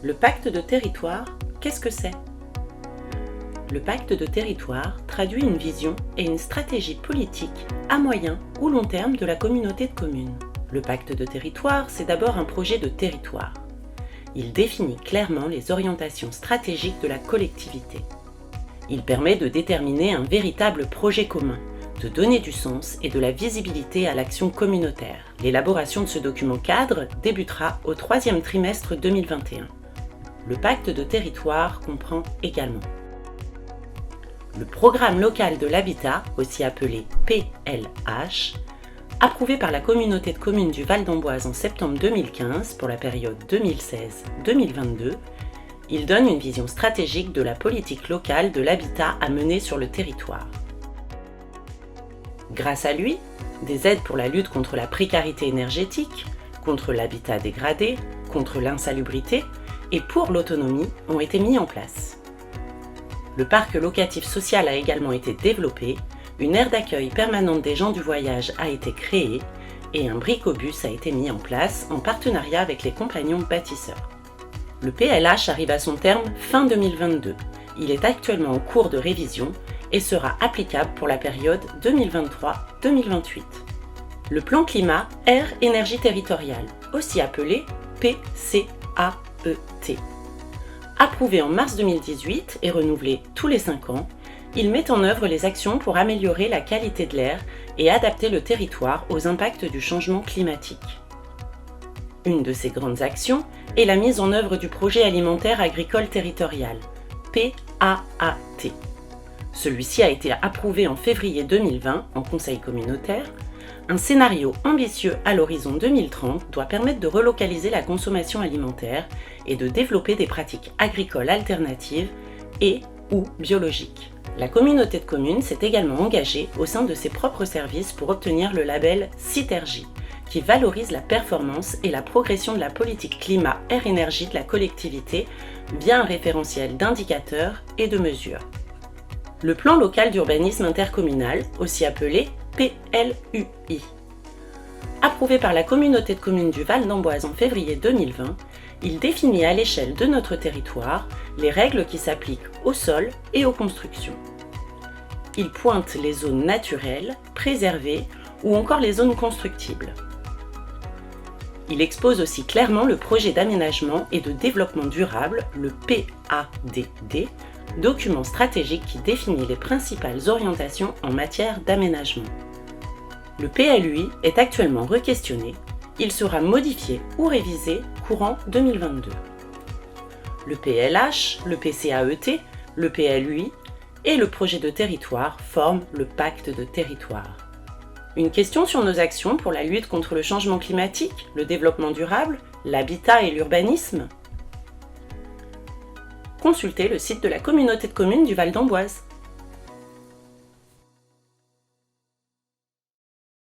Le pacte de territoire, qu'est-ce que c'est ? Le pacte de territoire traduit une vision et une stratégie politique à moyen ou long terme de la communauté de communes. Le pacte de territoire, c'est d'abord un projet de territoire. Il définit clairement les orientations stratégiques de la collectivité. Il permet de déterminer un véritable projet commun, de donner du sens et de la visibilité à l'action communautaire. L'élaboration de ce document cadre débutera au 3e trimestre 2021. Le pacte de territoire comprend également le programme local de l'habitat, aussi appelé PLH, approuvé par la communauté de communes du Val d'Amboise en septembre 2015 pour la période 2016-2022, il donne une vision stratégique de la politique locale de l'habitat à mener sur le territoire. Grâce à lui, des aides pour la lutte contre la précarité énergétique, contre l'habitat dégradé, contre l'insalubrité et pour l'autonomie ont été mis en place. Le parc locatif social a également été développé, une aire d'accueil permanente des gens du voyage a été créée et un bricobus a été mis en place en partenariat avec les compagnons bâtisseurs. Le PLH arrive à son terme fin 2022. Il est actuellement en cours de révision et sera applicable pour la période 2023-2028. Le plan climat air énergie territoriale, aussi appelé PCAET. Approuvé en mars 2018 et renouvelé tous les 5 ans, il met en œuvre les actions pour améliorer la qualité de l'air et adapter le territoire aux impacts du changement climatique. Une de ces grandes actions est la mise en œuvre du projet alimentaire agricole territorial, PAAT. Celui-ci a été approuvé en février 2020 en conseil communautaire. Un scénario ambitieux à l'horizon 2030 doit permettre de relocaliser la consommation alimentaire et de développer des pratiques agricoles alternatives et ou biologiques. La communauté de communes s'est également engagée au sein de ses propres services pour obtenir le label Citergie, qui valorise la performance et la progression de la politique climat-air-énergie de la collectivité via un référentiel d'indicateurs et de mesures. Le plan local d'urbanisme intercommunal, aussi appelé PLUI. Approuvé par la communauté de communes du Val d'Amboise en février 2020, il définit à l'échelle de notre territoire les règles qui s'appliquent au sol et aux constructions. Il pointe les zones naturelles, préservées ou encore les zones constructibles. Il expose aussi clairement le projet d'aménagement et de développement durable, le PADD, document stratégique qui définit les principales orientations en matière d'aménagement. Le PLUI est actuellement requestionné, il sera modifié ou révisé courant 2022. Le PLH, le PCAET, le PLUI et le projet de territoire forment le pacte de territoire. Une question sur nos actions pour la lutte contre le changement climatique, le développement durable, l'habitat et l'urbanisme ? Consultez le site de la communauté de communes du Val d'Amboise.